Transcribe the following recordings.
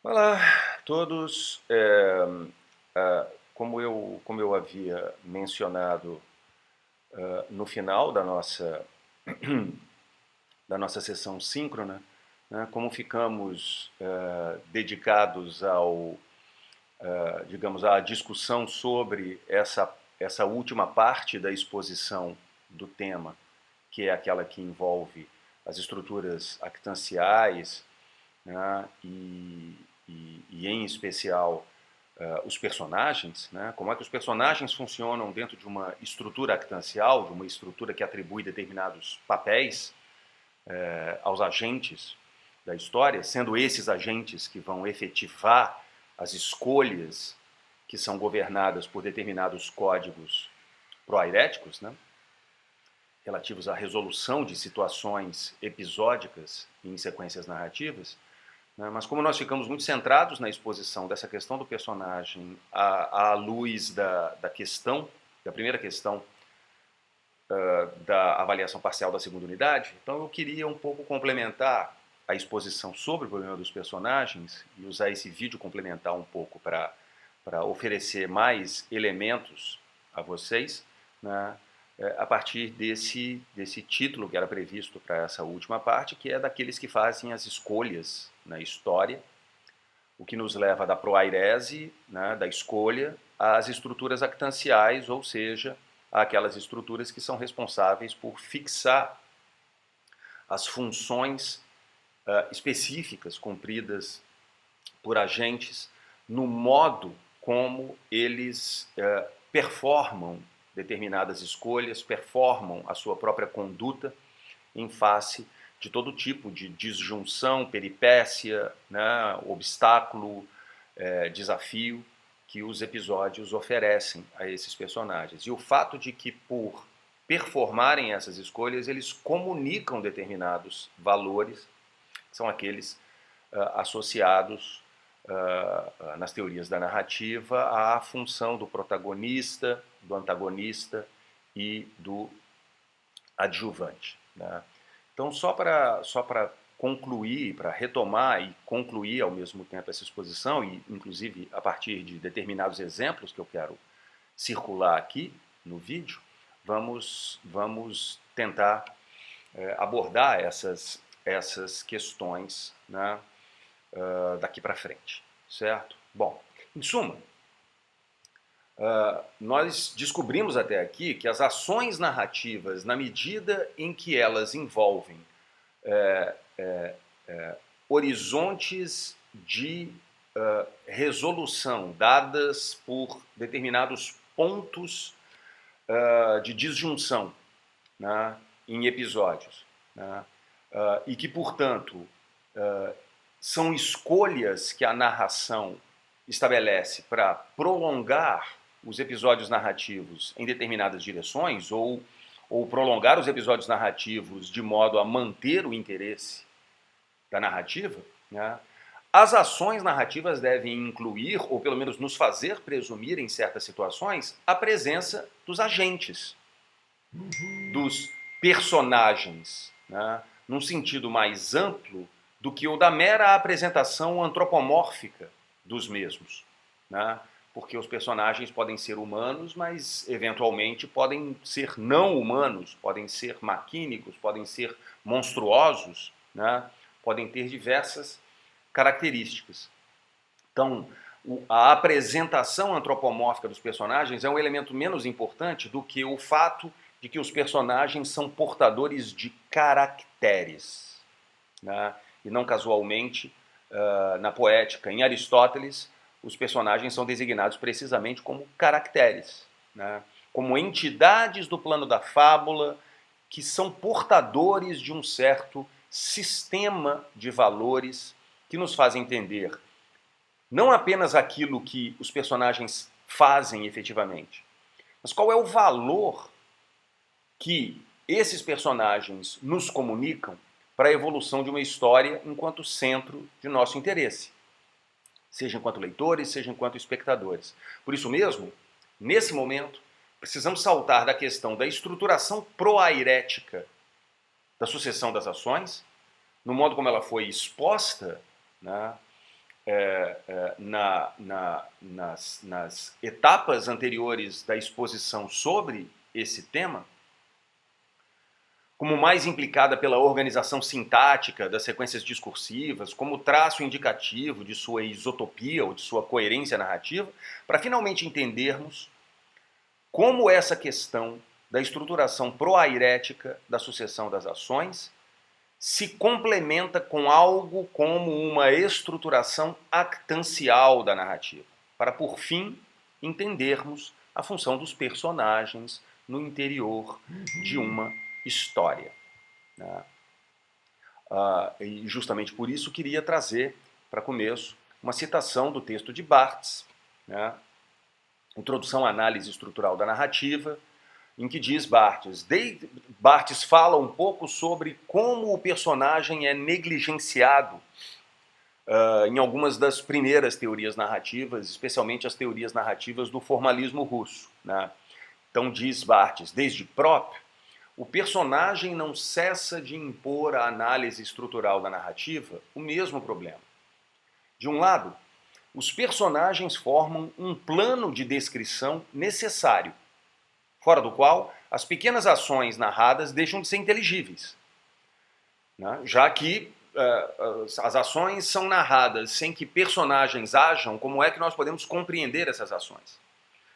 Olá a todos. Como eu havia mencionado no final da nossa sessão síncrona, né, como ficamos dedicados digamos, à discussão sobre essa última parte da exposição do tema, que é aquela que envolve as estruturas actanciais, né, e em especial os personagens, né, como é que os personagens funcionam dentro de uma estrutura actancial, de uma estrutura que atribui determinados papéis aos agentes da história, sendo esses agentes que vão efetivar as escolhas que são governadas por determinados códigos proairéticos, né, relativos à resolução de situações episódicas em sequências narrativas. Mas como nós ficamos muito centrados na exposição dessa questão do personagem à luz da questão, da primeira questão da avaliação parcial da segunda unidade, então eu queria um pouco complementar a exposição sobre o problema dos personagens e usar esse vídeo complementar um pouco para oferecer mais elementos a vocês, né, a partir desse título que era previsto para essa última parte, que é daqueles que fazem as escolhas na história, o que nos leva da proairese, né, da escolha, às estruturas actanciais, ou seja, àquelas estruturas que são responsáveis por fixar as funções específicas cumpridas por agentes no modo como eles performam determinadas escolhas, performam a sua própria conduta em face de todo tipo de disjunção, peripécia, né, obstáculo, desafio que os episódios oferecem a esses personagens. E o fato de que, por performarem essas escolhas, eles comunicam determinados valores, que são aqueles associados nas teorias da narrativa à função do protagonista, do antagonista e do adjuvante, né? Então, só para concluir, para retomar e concluir ao mesmo tempo essa exposição, e inclusive a partir de determinados exemplos que eu quero circular aqui no vídeo, vamos tentar abordar essas questões, né, daqui para frente, certo? Bom, em suma, nós descobrimos até aqui que as ações narrativas, na medida em que elas envolvem horizontes de resolução dadas por determinados pontos de disjunção, né, em episódios, né, e que, portanto, são escolhas que a narração estabelece para prolongar os episódios narrativos em determinadas direções ou prolongar os episódios narrativos de modo a manter o interesse da narrativa, né, as ações narrativas devem incluir, ou pelo menos nos fazer presumir em certas situações, a presença dos agentes, dos personagens, né, num sentido mais amplo do que o da mera apresentação antropomórfica dos mesmos, né? Porque os personagens podem ser humanos, mas eventualmente podem ser não humanos, podem ser maquínicos, podem ser monstruosos, né? Podem ter diversas características. Então, a apresentação antropomórfica dos personagens é um elemento menos importante do que o fato de que os personagens são portadores de caracteres, né? E não casualmente, na poética, em Aristóteles, os personagens são designados precisamente como caracteres, né? Como entidades do plano da fábula que são portadores de um certo sistema de valores que nos fazem entender não apenas aquilo que os personagens fazem efetivamente, mas qual é o valor que esses personagens nos comunicam para a evolução de uma história enquanto centro de nosso interesse, seja enquanto leitores, seja enquanto espectadores. Por isso mesmo, nesse momento, precisamos saltar da questão da estruturação proairética da sucessão das ações, no modo como ela foi exposta, né, nas etapas anteriores da exposição sobre esse tema, como mais implicada pela organização sintática das sequências discursivas, como traço indicativo de sua isotopia ou de sua coerência narrativa, para finalmente entendermos como essa questão da estruturação proairética da sucessão das ações se complementa com algo como uma estruturação actancial da narrativa, para por fim entendermos a função dos personagens no interior de uma história. Né? E justamente por isso queria trazer para começo uma citação do texto de Barthes, né? Introdução à Análise Estrutural da Narrativa, em que diz Barthes fala um pouco sobre como o personagem é negligenciado em algumas das primeiras teorias narrativas, especialmente as teorias narrativas do formalismo russo. Né? Então diz Barthes, desde Prop, o personagem não cessa de impor à análise estrutural da narrativa o mesmo problema. De um lado, os personagens formam um plano de descrição necessário, fora do qual as pequenas ações narradas deixam de ser inteligíveis, né? Já que as ações são narradas sem que personagens ajam, como é que nós podemos compreender essas ações?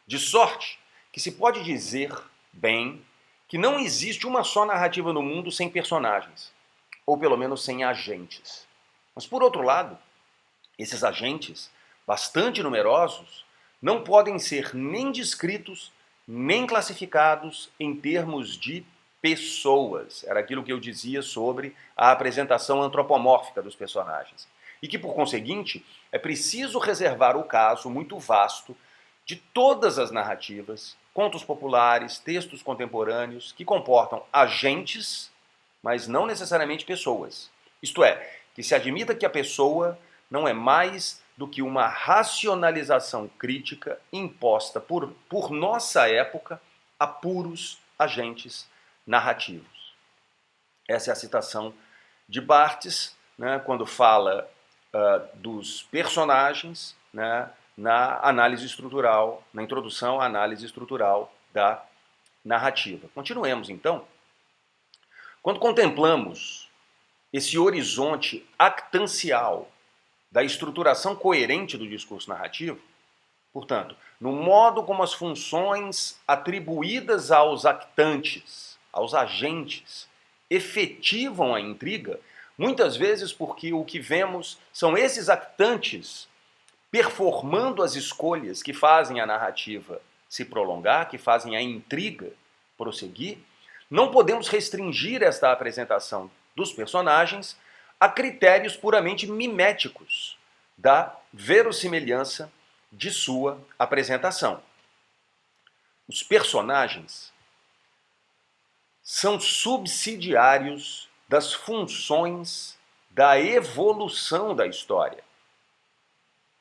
De sorte que se pode dizer bem que não existe uma só narrativa no mundo sem personagens, ou pelo menos sem agentes. Mas, por outro lado, esses agentes, bastante numerosos, não podem ser nem descritos, nem classificados em termos de pessoas. Era aquilo que eu dizia sobre a apresentação antropomórfica dos personagens. E que, por conseguinte, é preciso reservar o caso muito vasto de todas as narrativas, contos populares, textos contemporâneos, que comportam agentes, mas não necessariamente pessoas. Isto é, que se admita que a pessoa não é mais do que uma racionalização crítica imposta por nossa época a puros agentes narrativos. Essa é a citação de Barthes, né, quando fala dos personagens, né, na análise estrutural, na introdução à análise estrutural da narrativa. Continuemos, então. Quando contemplamos esse horizonte actancial da estruturação coerente do discurso narrativo, portanto, no modo como as funções atribuídas aos actantes, aos agentes, efetivam a intriga, muitas vezes porque o que vemos são esses actantes performando as escolhas que fazem a narrativa se prolongar, que fazem a intriga prosseguir, não podemos restringir esta apresentação dos personagens a critérios puramente miméticos da verossimilhança de sua apresentação. Os personagens são subsidiários das funções da evolução da história.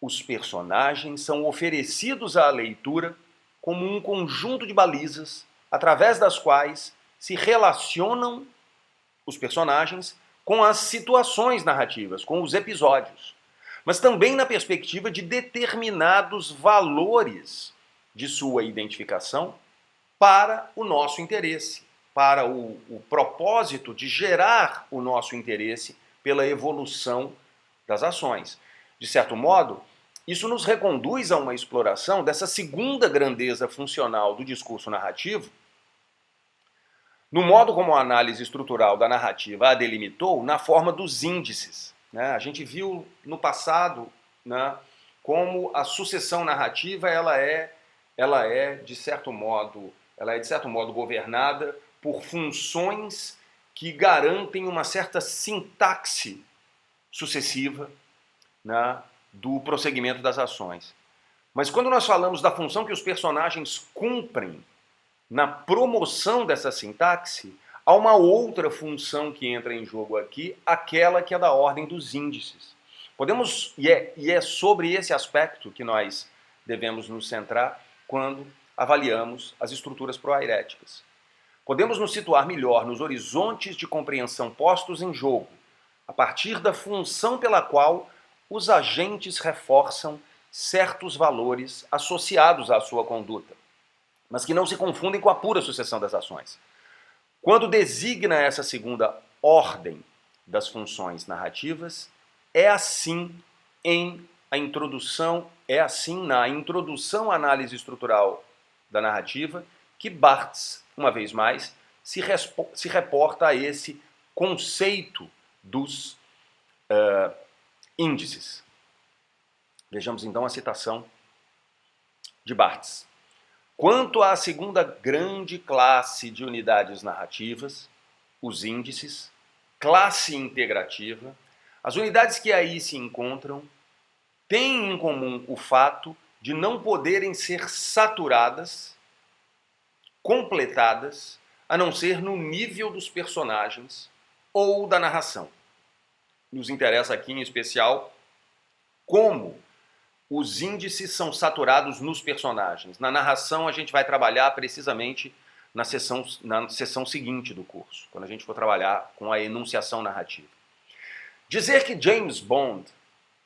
Os personagens são oferecidos à leitura como um conjunto de balizas através das quais se relacionam os personagens com as situações narrativas, com os episódios, mas também na perspectiva de determinados valores de sua identificação para o nosso interesse, para o propósito de gerar o nosso interesse pela evolução das ações. De certo modo, isso nos reconduz a uma exploração dessa segunda grandeza funcional do discurso narrativo, no modo como a análise estrutural da narrativa a delimitou, na forma dos índices. Né? A gente viu no passado, né, como a sucessão narrativa ela é de certo modo governada por funções que garantem uma certa sintaxe sucessiva, né, do prosseguimento das ações. Mas quando nós falamos da função que os personagens cumprem na promoção dessa sintaxe, há uma outra função que entra em jogo aqui, aquela que é da ordem dos índices. E é sobre esse aspecto que nós devemos nos centrar quando avaliamos as estruturas proairéticas. Podemos nos situar melhor nos horizontes de compreensão postos em jogo, a partir da função pela qual os agentes reforçam certos valores associados à sua conduta, mas que não se confundem com a pura sucessão das ações. Quando designa essa segunda ordem das funções narrativas, é assim na introdução à análise estrutural da narrativa que Barthes, uma vez mais, se reporta a esse conceito dos índices. Vejamos então a citação de Barthes. Quanto à segunda grande classe de unidades narrativas, os índices, classe integrativa, as unidades que aí se encontram têm em comum o fato de não poderem ser saturadas, completadas, a não ser no nível dos personagens ou da narração. Nos interessa aqui em especial como os índices são saturados nos personagens. Na narração a gente vai trabalhar precisamente na sessão seguinte do curso, quando a gente for trabalhar com a enunciação narrativa. Dizer que James Bond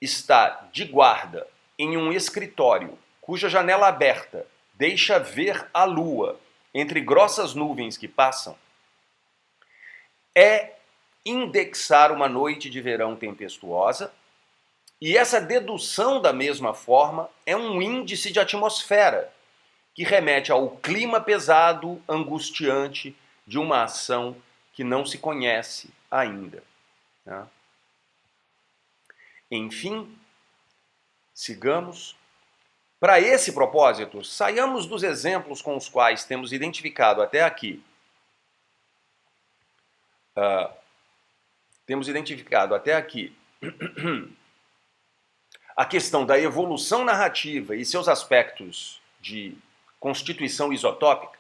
está de guarda em um escritório cuja janela aberta deixa ver a lua entre grossas nuvens que passam é indexar uma noite de verão tempestuosa, e essa dedução, da mesma forma, é um índice de atmosfera que remete ao clima pesado, angustiante de uma ação que não se conhece ainda. Né? Enfim, sigamos. Para esse propósito, saiamos dos exemplos com os quais temos identificado até aqui a questão da evolução narrativa e seus aspectos de constituição isotópica,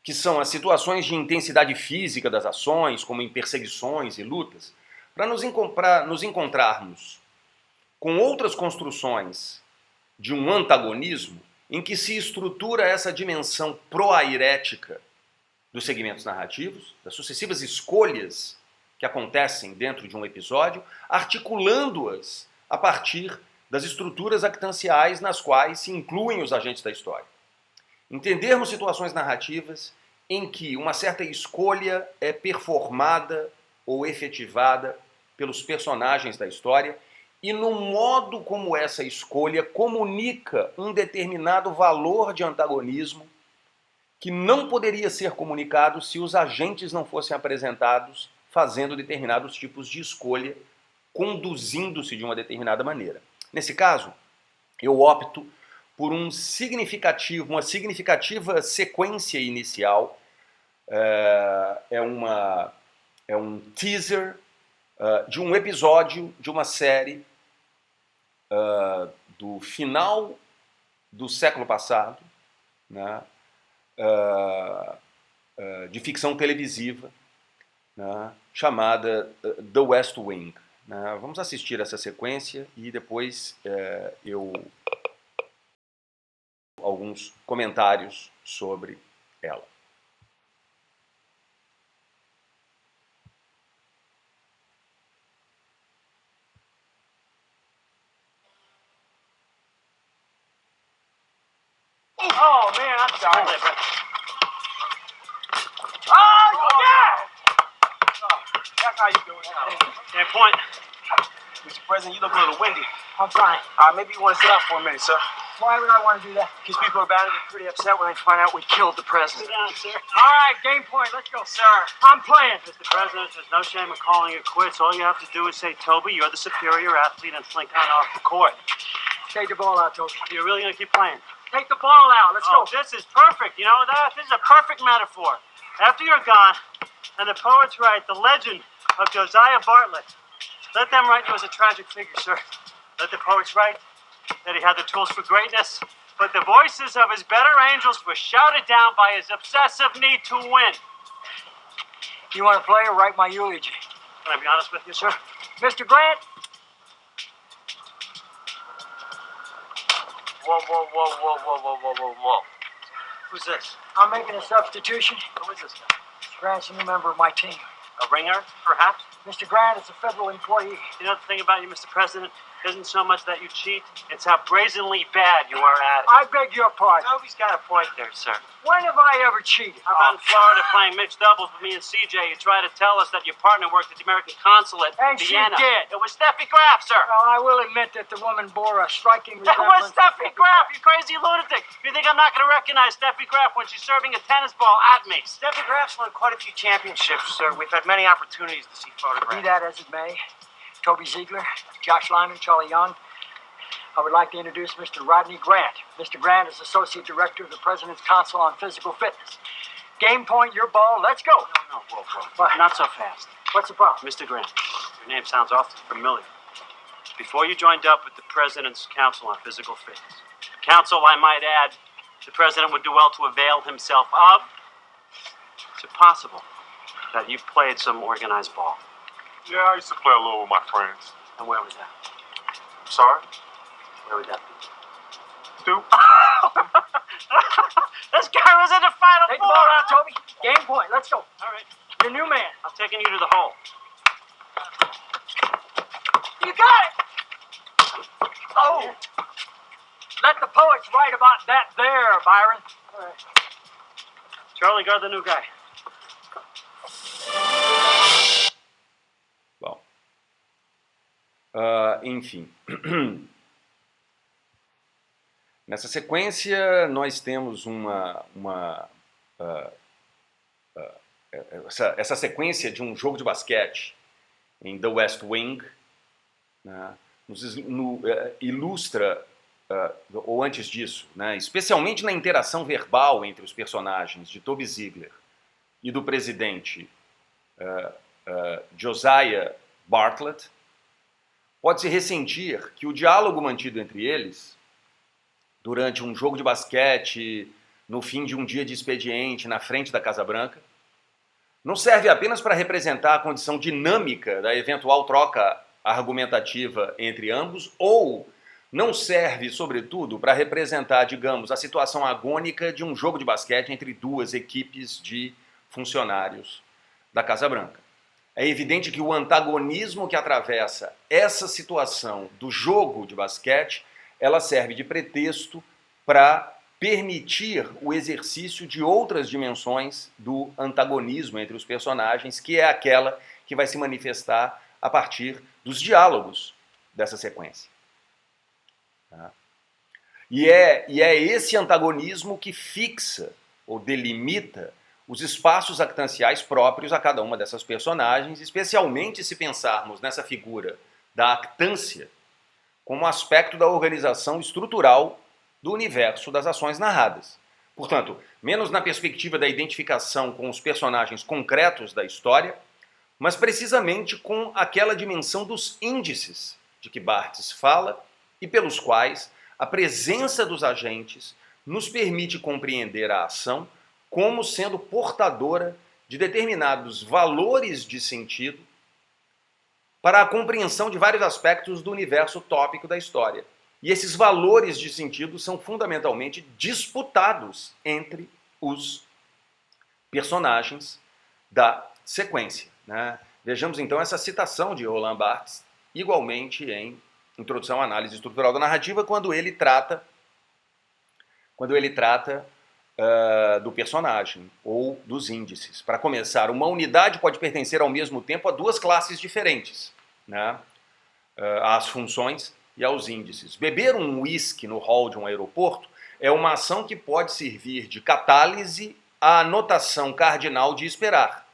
que são as situações de intensidade física das ações, como em perseguições e lutas, para nos encontrarmos com outras construções de um antagonismo em que se estrutura essa dimensão proairética dos segmentos narrativos, das sucessivas escolhas que acontecem dentro de um episódio, articulando-as a partir das estruturas actanciais nas quais se incluem os agentes da história. Entendermos situações narrativas em que uma certa escolha é performada ou efetivada pelos personagens da história e no modo como essa escolha comunica um determinado valor de antagonismo que não poderia ser comunicado se os agentes não fossem apresentados fazendo determinados tipos de escolha, conduzindo-se de uma determinada maneira. Nesse caso, eu opto por uma significativa sequência inicial, é um teaser de um episódio de uma série do final do século passado, né, de ficção televisiva, né, chamada The West Wing. Né. Vamos assistir essa sequência e depois eu alguns comentários sobre ela. Oh, man, I'm sorry. Oh, yeah! That's how you do it. That point. Mr. President, you look a little windy. I'm fine. Maybe you want to sit up for a minute, sir. Why would I want to do that? Because people are bound to get pretty upset when they find out we killed the president. Sit down, sir. All right, game point. Let's go. Sir. I'm playing. Mr. President, there's no shame in calling it quits. All you have to do is say, Toby, you're the superior athlete, and slink on off the court. Take the ball out, Toby. You're really going to keep playing? Take the ball out. Let's go. This is perfect. You know that? This is a perfect metaphor. After you're gone, and the poets write the legend of Josiah Bartlett, let them write you as a tragic figure, sir. Let the poets write that he had the tools for greatness, but the voices of his better angels were shouted down by his obsessive need to win. You want to play or write my eulogy? Can I be honest with you, sir? Mr. Grant? Whoa. Who's this? I'm making a substitution. Who is this guy? Grant's a new member of my team. A ringer, perhaps? Mr. Grant is a federal employee. You know the thing about you, Mr. President? isn't so much that you cheat, it's how brazenly bad you are at it. I beg your pardon. Toby's got a point there, sir. When have I ever cheated? How about in Florida playing mixed doubles with me and CJ? You tried to tell us that your partner worked at the American consulate And in she Vienna. did. It was Steffi Graf, sir. Well, I will admit that the woman bore a striking That resemblance. was Steffi Graf, you crazy lunatic. You think I'm not going to recognize Steffi Graf when she's serving a tennis ball at me? Steffi Graf's won quite a few championships, sir. We've had many opportunities to see Be photographs. that as it may, Toby Ziegler, Josh Lyman, Charlie Young, I would like to introduce Mr. Rodney Grant. Mr. Grant is Associate Director of the President's Council on Physical Fitness. Game point, your ball, let's go. No, whoa. What? Not so fast. What's the problem? Mr. Grant, your name sounds awfully familiar. Before you joined up with the President's Council on Physical Fitness, council, I might add, the President would do well to avail himself of. Is it possible that you played some organized ball? Yeah, I used to play a little with my friends. And where was that? Sorry? Where would that be? Dude? This guy was in the Final Take the Four! ball out, Toby. Game point, let's go. All right, The new man. I'm taking you to the hole. You got it. Oh. Let the poets write about that there, Byron. All right. Charlie, guard the new guy. Bom. Enfim. Nessa sequência, nós temos essa sequência de um jogo de basquete em The West Wing, né, ilustra, ou antes disso, né, especialmente na interação verbal entre os personagens de Toby Ziegler e do presidente Josiah Bartlett, pode-se ressentir que o diálogo mantido entre eles durante um jogo de basquete, no fim de um dia de expediente, na frente da Casa Branca, não serve apenas para representar a condição dinâmica da eventual troca argumentativa entre ambos, ou não serve, sobretudo, para representar, digamos, a situação agônica de um jogo de basquete entre duas equipes de funcionários da Casa Branca. É evidente que o antagonismo que atravessa essa situação do jogo de basquete, ela serve de pretexto para permitir o exercício de outras dimensões do antagonismo entre os personagens, que é aquela que vai se manifestar a partir dos diálogos dessa sequência. E é esse antagonismo que fixa ou delimita os espaços actanciais próprios a cada uma dessas personagens, especialmente se pensarmos nessa figura da actância como aspecto da organização estrutural do universo das ações narradas. Portanto, menos na perspectiva da identificação com os personagens concretos da história, mas precisamente com aquela dimensão dos índices de que Barthes fala e pelos quais a presença dos agentes nos permite compreender a ação como sendo portadora de determinados valores de sentido para a compreensão de vários aspectos do universo tópico da história. E esses valores de sentido são fundamentalmente disputados entre os personagens da sequência, né? Vejamos então essa citação de Roland Barthes, igualmente em Introdução à Análise Estrutural da Narrativa, quando ele trata do personagem ou dos índices. Para começar, uma unidade pode pertencer ao mesmo tempo a duas classes diferentes, né? Às funções e aos índices. Beber um uísque no hall de um aeroporto é uma ação que pode servir de catálise à anotação cardinal de esperar.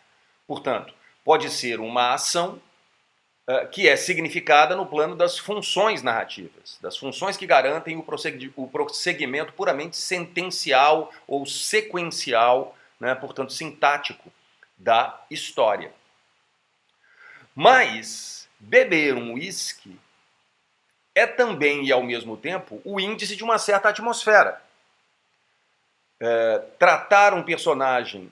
Portanto, pode ser uma ação que é significada no plano das funções narrativas, das funções que garantem o prosseguimento puramente sentencial ou sequencial, né, portanto, sintático da história. Mas beber um uísque é também e ao mesmo tempo o índice de uma certa atmosfera. Tratar um personagem,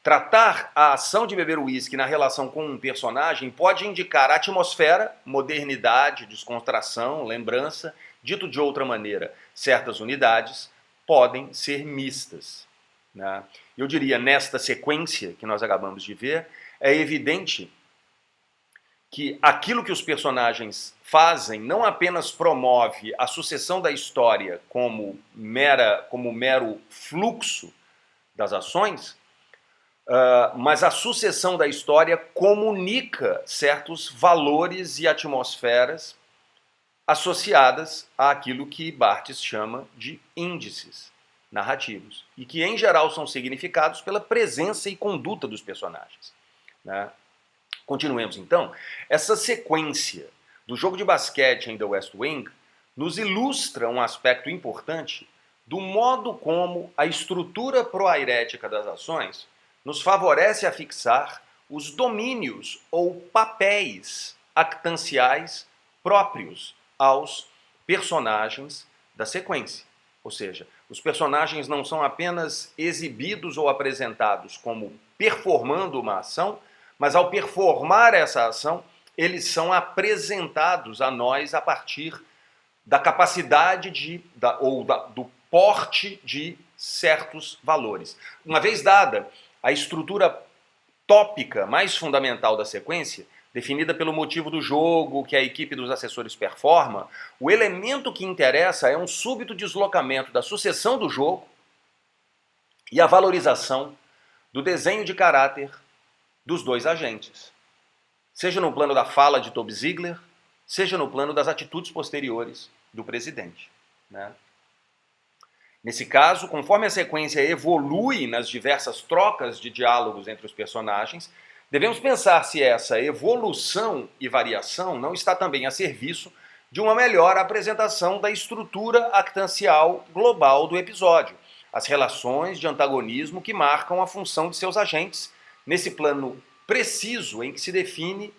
tratar a ação de beber uísque na relação com um personagem pode indicar atmosfera, modernidade, descontração, lembrança. Dito de outra maneira, certas unidades podem ser mistas, né? Eu diria, nesta sequência que nós acabamos de ver, é evidente que aquilo que os personagens fazem não apenas promove a sucessão da história como mero fluxo das ações, mas a sucessão da história comunica certos valores e atmosferas associadas àquilo que Barthes chama de índices narrativos, e que em geral são significados pela presença e conduta dos personagens, né? Continuemos então. Essa sequência do jogo de basquete em The West Wing nos ilustra um aspecto importante do modo como a estrutura proairética das ações nos favorece a fixar os domínios ou papéis actanciais próprios aos personagens da sequência. Ou seja, os personagens não são apenas exibidos ou apresentados como performando uma ação, mas ao performar essa ação, eles são apresentados a nós a partir da capacidade do porte de certos valores. Uma vez dada a estrutura tópica mais fundamental da sequência, definida pelo motivo do jogo que a equipe dos assessores performa, o elemento que interessa é um súbito deslocamento da sucessão do jogo e a valorização do desenho de caráter dos dois agentes, seja no plano da fala de Toby Ziegler, seja no plano das atitudes posteriores do presidente, né? Nesse caso, conforme a sequência evolui nas diversas trocas de diálogos entre os personagens, devemos pensar se essa evolução e variação não está também a serviço de uma melhor apresentação da estrutura actancial global do episódio, as relações de antagonismo que marcam a função de seus agentes nesse plano preciso em que se define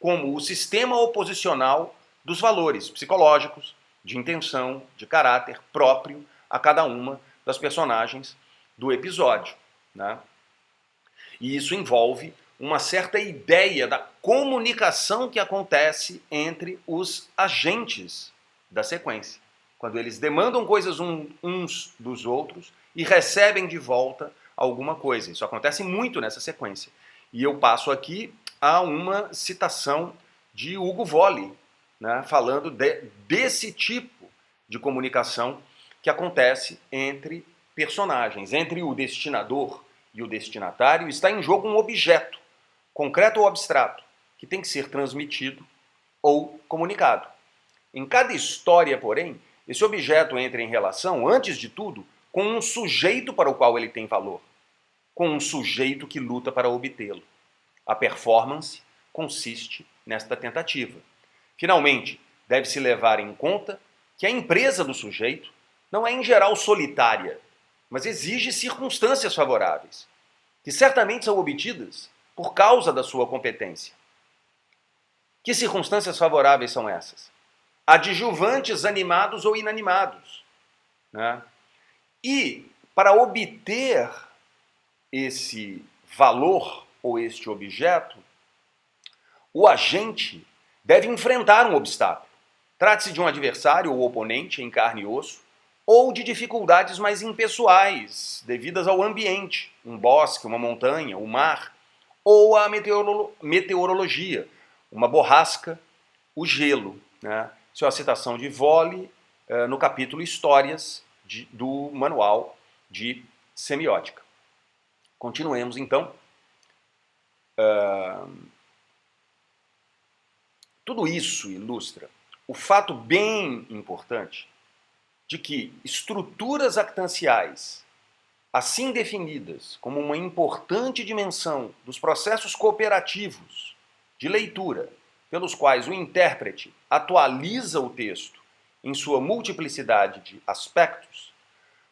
como o sistema oposicional dos valores psicológicos, de intenção, de caráter próprio a cada uma das personagens do episódio, né? E isso envolve uma certa ideia da comunicação que acontece entre os agentes da sequência, quando eles demandam coisas uns dos outros e recebem de volta alguma coisa. Isso acontece muito nessa sequência. E eu passo aqui a uma citação de Hugo Volley, né, falando desse tipo de comunicação que acontece entre personagens. Entre o destinador e o destinatário está em jogo um objeto, concreto ou abstrato, que tem que ser transmitido ou comunicado. Em cada história, porém, esse objeto entra em relação, antes de tudo, com um sujeito para o qual ele tem valor, com um sujeito que luta para obtê-lo. A performance consiste nesta tentativa. Finalmente, deve-se levar em conta que a empresa do sujeito não é em geral solitária, mas exige circunstâncias favoráveis, que certamente são obtidas por causa da sua competência. Que circunstâncias favoráveis são essas? Adjuvantes animados ou inanimados, né? E para obter esse valor ou este objeto, o agente deve enfrentar um obstáculo. Trate-se de um adversário ou oponente em carne e osso, ou de dificuldades mais impessoais, devidas ao ambiente, um bosque, uma montanha, o mar, ou a meteorologia, uma borrasca, o gelo, né? Isso é uma citação de Volley no capítulo Histórias do Manual de Semiótica. Continuemos, então. Tudo isso ilustra o fato bem importante de que estruturas actanciais, assim definidas como uma importante dimensão dos processos cooperativos de leitura, pelos quais o intérprete atualiza o texto em sua multiplicidade de aspectos,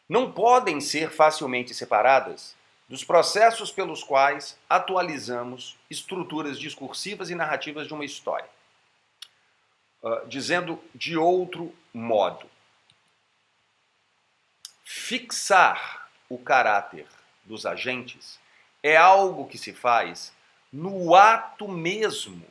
não podem ser facilmente separadas dos processos pelos quais atualizamos estruturas discursivas e narrativas de uma história. Dizendo de outro modo, fixar o caráter dos agentes é algo que se faz no ato mesmo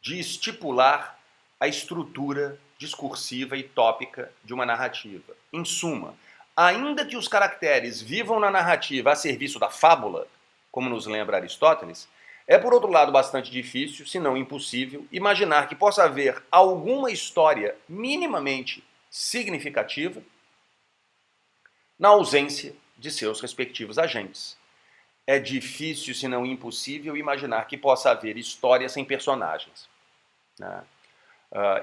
de estipular a estrutura discursiva e tópica de uma narrativa. Em suma, ainda que os caracteres vivam na narrativa a serviço da fábula, como nos lembra Aristóteles, É, por outro lado, bastante difícil, se não impossível, imaginar que possa haver alguma história minimamente significativa na ausência de seus respectivos agentes. É difícil, se não impossível, imaginar que possa haver história sem personagens, né?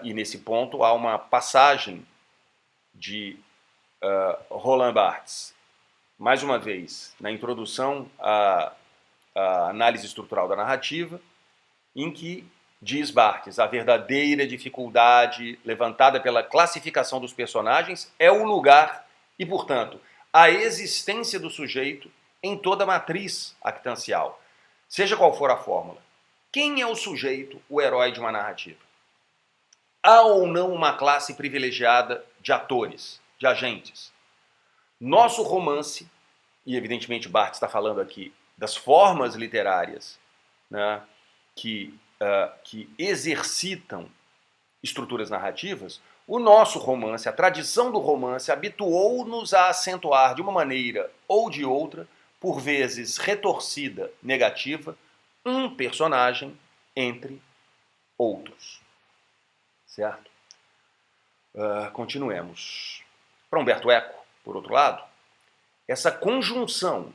E nesse ponto há uma passagem de Roland Barthes, mais uma vez, na introdução à análise estrutural da narrativa, em que diz Barthes, a verdadeira dificuldade levantada pela classificação dos personagens é o lugar e, portanto, a existência do sujeito em toda a matriz actancial, seja qual for a fórmula. Quem é o sujeito, o herói de uma narrativa? Há ou não uma classe privilegiada de atores, de agentes? Nosso romance, e evidentemente Barthes está falando aqui das formas literárias, né, que exercitam estruturas narrativas, o nosso romance, a tradição do romance, habituou-nos a acentuar de uma maneira ou de outra, por vezes retorcida, negativa, um personagem entre outros. Certo? Continuemos. Para Umberto Eco, por outro lado, essa conjunção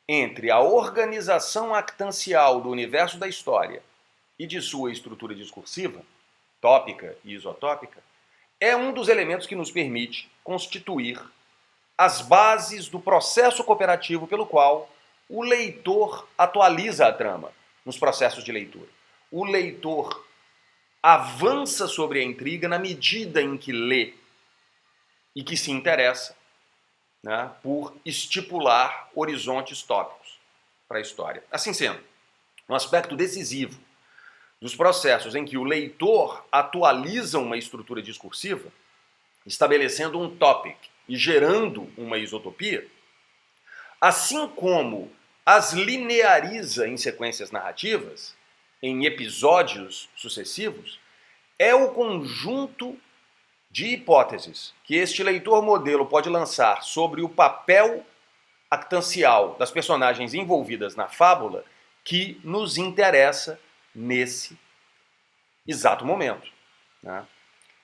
entre a organização actancial do universo da história e de sua estrutura discursiva, tópica e isotópica, é um dos elementos que nos permite constituir as bases do processo cooperativo pelo qual o leitor atualiza a trama nos processos de leitura. O leitor avança sobre a intriga na medida em que lê e que se interessa, né, por estipular horizontes tópicos para a história. Assim sendo, um aspecto decisivo dos processos em que o leitor atualiza uma estrutura discursiva, estabelecendo um topic e gerando uma isotopia, assim como as lineariza em sequências narrativas, em episódios sucessivos, é o conjunto de hipóteses que este leitor modelo pode lançar sobre o papel actancial das personagens envolvidas na fábula que nos interessa nesse exato momento, né?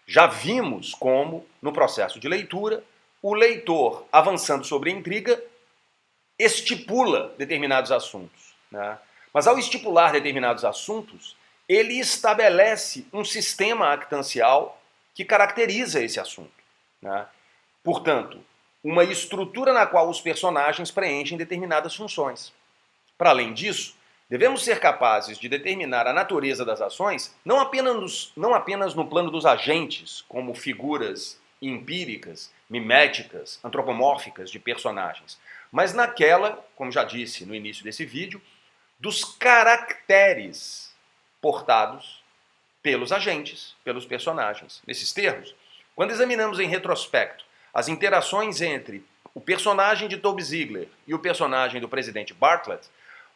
Já vimos como, no processo de leitura, o leitor, avançando sobre a intriga, estipula determinados assuntos, né? Mas ao estipular determinados assuntos, ele estabelece um sistema actancial que caracteriza esse assunto, né? Portanto, uma estrutura na qual os personagens preenchem determinadas funções. Para além disso, devemos ser capazes de determinar a natureza das ações não apenas no plano dos agentes, como figuras empíricas, miméticas, antropomórficas de personagens, mas naquela, como já disse no início desse vídeo, dos caracteres portados pelos agentes, pelos personagens. Nesses termos, quando examinamos em retrospecto as interações entre o personagem de Toby Ziegler e o personagem do presidente Bartlett,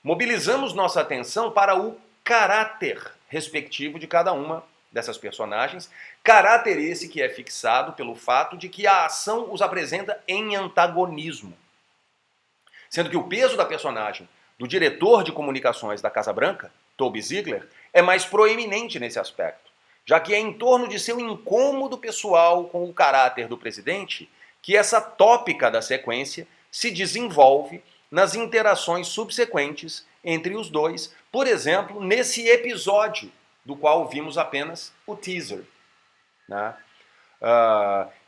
mobilizamos nossa atenção para o caráter respectivo de cada uma dessas personagens, caráter esse que é fixado pelo fato de que a ação os apresenta em antagonismo. Sendo que o peso da personagem do diretor de comunicações da Casa Branca, Toby Ziegler, é mais proeminente nesse aspecto, já que é em torno de seu incômodo pessoal com o caráter do presidente que essa tópica da sequência se desenvolve nas interações subsequentes entre os dois, por exemplo, nesse episódio do qual vimos apenas o teaser, né?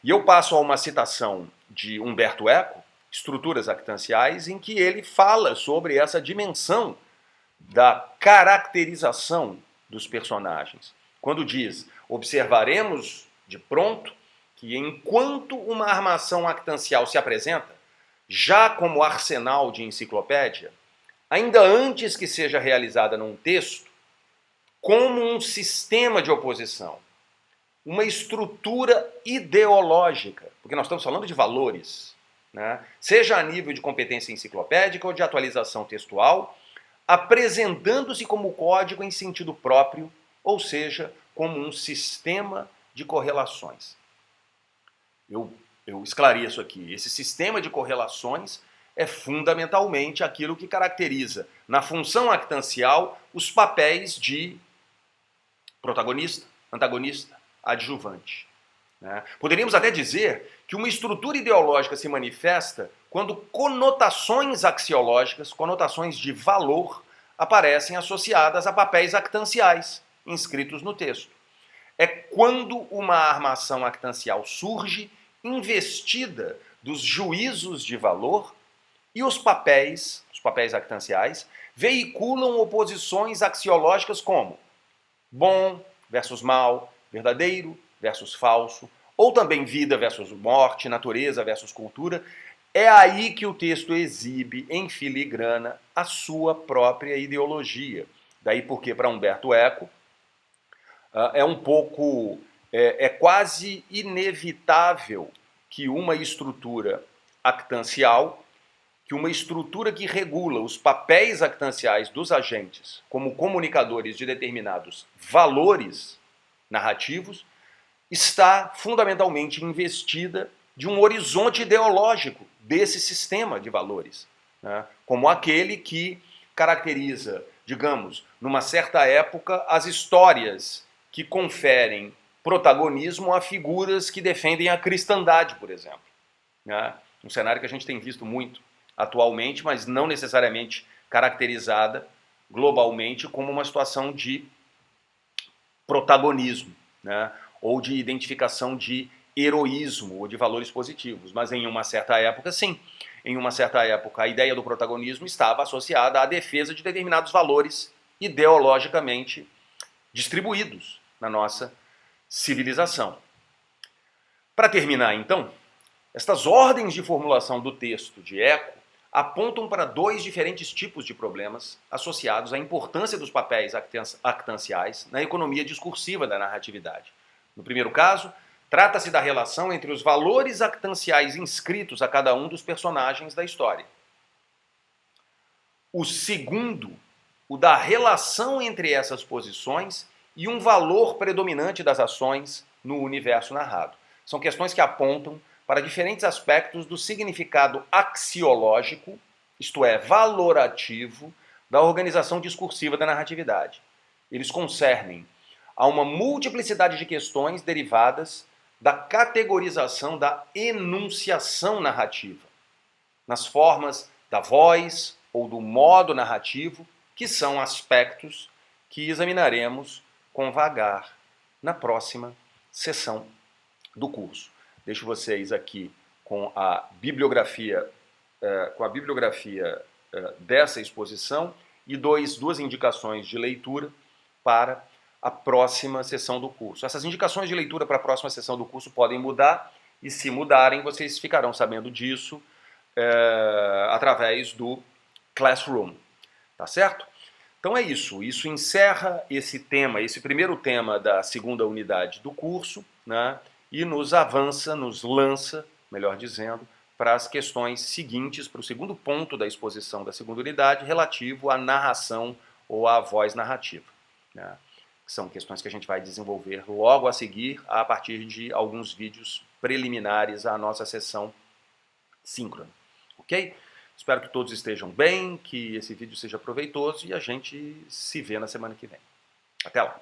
E eu passo a uma citação de Umberto Eco, Estruturas Actanciais, em que ele fala sobre essa dimensão da caracterização dos personagens. Quando diz, observaremos de pronto que enquanto uma armação actancial se apresenta, já como arsenal de enciclopédia, ainda antes que seja realizada num texto, como um sistema de oposição, uma estrutura ideológica, porque nós estamos falando de valores, né? Seja a nível de competência enciclopédica ou de atualização textual, apresentando-se como código em sentido próprio, ou seja, como um sistema de correlações. Eu esclareço aqui. Esse sistema de correlações é fundamentalmente aquilo que caracteriza, na função actancial, os papéis de protagonista, antagonista, adjuvante. Né? Poderíamos até dizer que uma estrutura ideológica se manifesta quando conotações axiológicas, conotações de valor, aparecem associadas a papéis actanciais inscritos no texto. É quando uma armação actancial surge investida dos juízos de valor e os papéis actanciais, veiculam oposições axiológicas como bom versus mal, verdadeiro versus falso, ou também vida versus morte, natureza versus cultura. É aí que o texto exibe em filigrana a sua própria ideologia. Daí porque, para Umberto Eco, é quase inevitável que uma estrutura actancial, que uma estrutura que regula os papéis actanciais dos agentes como comunicadores de determinados valores narrativos, está fundamentalmente investida de um horizonte ideológico desse sistema de valores, né? Como aquele que caracteriza, digamos, numa certa época, as histórias que conferem protagonismo a figuras que defendem a cristandade, por exemplo. Né? Um cenário que a gente tem visto muito atualmente, mas não necessariamente caracterizada globalmente como uma situação de protagonismo, né? Ou de identificação de heroísmo ou de valores positivos. Mas em uma certa época, sim. Em uma certa época, a ideia do protagonismo estava associada à defesa de determinados valores ideologicamente distribuídos na nossa civilização. Para terminar, então, estas ordens de formulação do texto de Eco apontam para dois diferentes tipos de problemas associados à importância dos papéis actanciais na economia discursiva da narratividade. No primeiro caso, trata-se da relação entre os valores actanciais inscritos a cada um dos personagens da história. O segundo, o da relação entre essas posições e um valor predominante das ações no universo narrado. São questões que apontam para diferentes aspectos do significado axiológico, isto é, valorativo, da organização discursiva da narratividade. Eles concernem a uma multiplicidade de questões derivadas da categorização da enunciação narrativa, nas formas da voz ou do modo narrativo, que são aspectos que examinaremos com vagar na próxima sessão do curso. Deixo vocês aqui com a bibliografia, dessa exposição e duas indicações de leitura para a próxima sessão do curso. Essas indicações de leitura para a próxima sessão do curso podem mudar, e se mudarem, vocês ficarão sabendo disso através do Classroom. Tá certo? Então é isso. Isso encerra esse tema, esse primeiro tema da segunda unidade do curso, né? E nos lança, melhor dizendo, para as questões seguintes, para o segundo ponto da exposição da segunda unidade, relativo à narração ou à voz narrativa, né? São questões que a gente vai desenvolver logo a seguir, a partir de alguns vídeos preliminares à nossa sessão síncrona. Ok? Espero que todos estejam bem, que esse vídeo seja proveitoso e a gente se vê na semana que vem. Até lá!